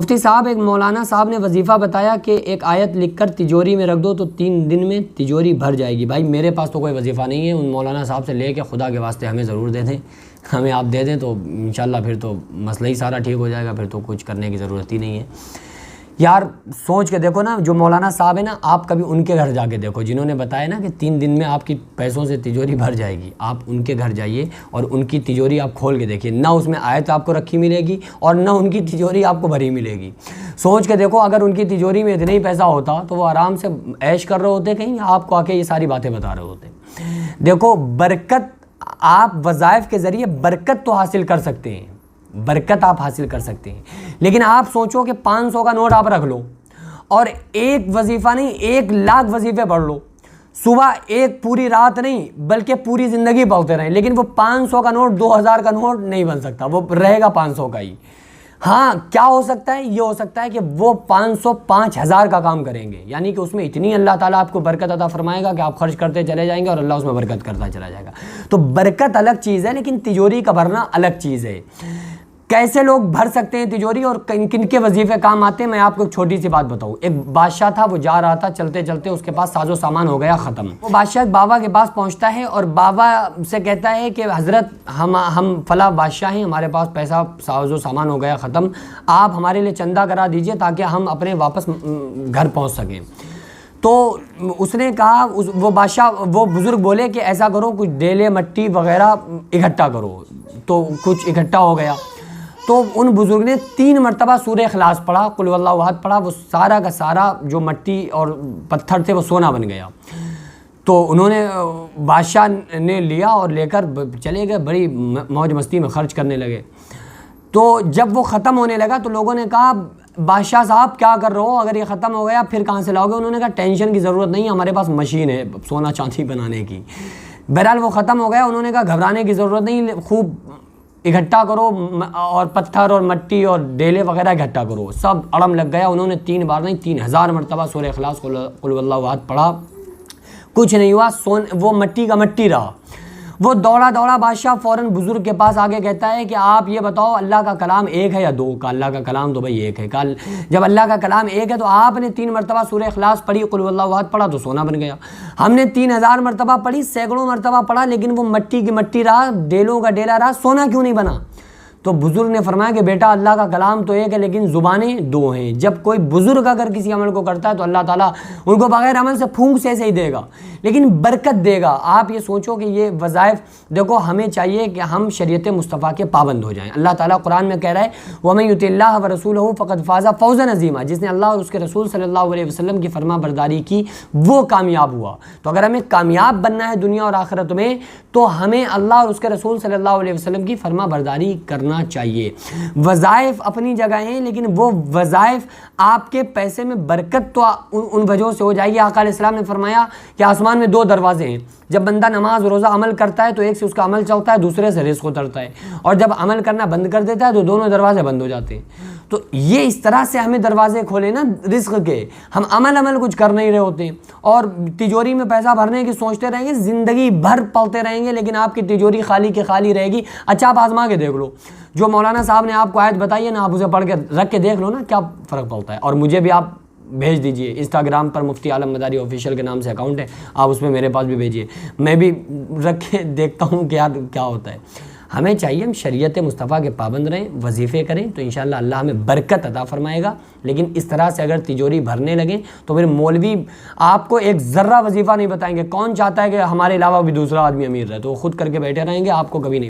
मुफ्ती साहब, एक मौलाना साहब ने वजीफ़ा बताया कि एक आयत लिखकर तिजोरी में रख दो तो 3 दिन में तिजोरी भर जाएगी। भाई मेरे पास तो कोई वजीफ़ा नहीं है, उन मौलाना साहब से लेके खुदा के वास्ते हमें ज़रूर दे दें, हमें आप दे दें तो इंशाल्लाह फिर तो मसला ही सारा ठीक हो जाएगा, फिर तो कुछ करने की ज़रूरत ही नहीं है। यार सोच के देखो ना, जो मौलाना साहब है ना, आप कभी उनके घर जाके देखो, जिन्होंने बताया ना कि 3 दिन में आपकी पैसों से तिजोरी भर जाएगी। आप उनके घर जाइए और उनकी तिजोरी आप खोल के देखिए, ना उसमें आयत आपको रखी मिलेगी और ना उनकी तिजोरी आपको भरी मिलेगी। सोच के देखो, अगर उनकी तिजोरी में इतना ही पैसा होता तो वो आराम से ऐश कर रहे होते, कहीं आपको आके ये सारी बातें बता रहे होते। देखो बरकत, आप वज़ाइफ के ज़रिए बरकत तो हासिल कर सकते हैं, बरकत आप हासिल कर सकते हैं, लेकिन आप सोचो कि 500 का नोट आप रख लो और एक वजीफ़ा नहीं 1 लाख वजीफ़े पढ़ लो, सुबह एक पूरी रात नहीं बल्कि पूरी ज़िंदगी पढ़ते रहें, लेकिन वो 500 का नोट 2000 का नोट नहीं बन सकता, वो रहेगा 500 का ही। हाँ, क्या हो सकता है, ये हो सकता है कि वो 500 5000 का काम करेंगे, यानी कि उसमें इतनी अल्लाह ताला आपको बरकत अता फरमाएगा कि आप खर्च करते चले जाएंगे और अल्लाह उसमें बरकत करता चला जाएगा। तो बरकत अलग चीज़ है, लेकिन तिजोरी का भरना अलग चीज़ है। कैसे लोग भर सकते हैं तिजोरी और किन किन के वजीफे काम आते हैं, मैं आपको एक छोटी सी बात बताऊं। एक बादशाह था, वो जा रहा था, चलते चलते उसके पास साजो सामान हो गया ख़त्म। वो बादशाह बाबा के पास पहुंचता है और बाबा से कहता है कि हज़रत हम फला बादशाह हैं, हमारे पास पैसा साजो सामान हो गया ख़त्म, आप हमारे लिए चंदा करा दीजिए ताकि हम अपने वापस घर पहुँच सकें। तो उसने कहा, वो बादशाह, वो बुज़ुर्ग बोले कि ऐसा करो, कुछ डेले मट्टी वगैरह इकट्ठा करो। तो कुछ इकट्ठा हो गया, तो उन बुज़ुर्ग ने 3 मरतबा सूरह इखलास पढ़ा, कुल वल्लाहु अहद पढ़ा, वो सारा का सारा जो मट्टी और पत्थर थे वो सोना बन गया। तो उन्होंने, बादशाह ने लिया और लेकर चले गए, बड़ी मौज मस्ती में ख़र्च करने लगे। तो जब वो ख़त्म होने लगा तो लोगों ने कहा, बादशाह साहब क्या कर रहे हो, अगर ये ख़त्म हो गया फिर कहाँ से लाओगे? उन्होंने कहा टेंशन की ज़रूरत नहीं, हमारे पास मशीन है सोना चांदी बनाने की। बहरहाल वो ख़त्म हो गया, उन्होंने कहा घबराने की ज़रूरत नहीं, खूब इकट्ठा करो और पत्थर और मट्टी और डेले वगैरह इकट्ठा करो। सब अड़म लग गया, उन्होंने 3 बार नहीं 3000 मरतबा सूरह इखलास कुल वल्लाहु अहद पढ़ा, कुछ नहीं हुआ, वो मट्टी का मट्टी रहा। वो दौड़ा दौड़ा बादशाह फ़ौरन बुज़ुर्ग के पास आके कहता है कि आप ये बताओ, अल्लाह का कलाम एक है या 2? का अल्लाह का कलाम तो भाई एक है। कल जब अल्लाह का कलाम एक है तो आपने 3 मरतबा सूरह इखलास पढ़ी, कुल वल्लाहु अहद पढ़ा तो सोना बन गया। हमने 3000 मरतबा पढ़ी, सैकड़ों मरतबा पढ़ा, लेकिन वो मट्टी की मट्टी रहा, डेलों का डेला रहा, सोना क्यों नहीं बना? तो बुज़ुर्ग ने फरमाया कि बेटा अल्लाह का कलाम तो एक है लेकिन ज़ुबानें 2 हैं। जब कोई बुज़ुर्ग अगर किसी अमल को करता है तो अल्लाह ताला उनको बग़ैर अमल से फूंक से ऐसे ही देगा, लेकिन बरकत देगा। आप ये सोचो कि ये वज़ाइफ, देखो हमें चाहिए कि हम शरीयत मुस्तफ़ा के पाबंद हो जाएं। अल्लाह ताला कुरान में कह रहा है, वमन युतिल्लाह व रसूलहु फ़क़द फ़ाज़ा फ़ौज़न अज़ीमा, जिसने अल्लाह और उसके रसूल सल्लल्लाहु अलैहि वसल्लम की फरमा बरदारी की वो कामयाब हुआ। तो अगर हमें कामयाब बनना है दुनिया और आखिरत में, तो हमें अल्लाह और उसके रसूल सल्लल्लाहु अलैहि वसल्लम की फरमा बरदारी करना चाहिए। वज़ाइफ अपनी जगह हैं, लेकिन वो वज़ाइफ आपके पैसे में बरकत तो उन वजहों से हो जाएगी। आका अलैहिस्सलाम ने फरमाया कि आसमान में 2 दरवाजे हैं, जब बंदा नमाज रोज़ा अमल करता है तो एक से उसका अमल चलता है, दूसरे से रिज़्क़ उतरता है, और जब अमल करना बंद कर देता है तो दोनों दरवाजे बंद हो जाते हैं। तो ये इस तरह से हमें दरवाजे खोले ना रिज़्क़ के, हम अमल कुछ कर नहीं रहे होते और तिजोरी में पैसा भरने की सोचते रहेंगे, ज़िंदगी भर पलते रहेंगे, लेकिन आपकी तिजोरी खाली की खाली रहेगी। अच्छा आप आजमा के देख लो, जो मौलाना साहब ने आपको आयत बताई है ना, आप उसे पढ़ के रख के देख लो ना, क्या फ़र्क पड़ता है। और मुझे भी आप भेज दीजिए, इंस्टाग्राम पर मुफ्ती आलम मदारी ऑफिशियल के नाम से अकाउंट है, आप उसमें मेरे पास भी भेजिए, मैं भी रख के देखता हूँ कि यार क्या होता है। हमें चाहिए हम शरीयत मुस्तफ़ा के पाबंद रहें, वजीफ़े करें, तो इंशाअल्लाह अल्लाह हमें बरकत अता फरमाएगा। लेकिन इस तरह से अगर तिजोरी भरने लगें तो फिर मौलवी आपको एक ज़र्रा वजीफ़ा नहीं बताएंगे। कौन चाहता है कि हमारे अलावा भी दूसरा आदमी अमीर रहे? तो वो खुद करके बैठे रहेंगे, आपको कभी नहीं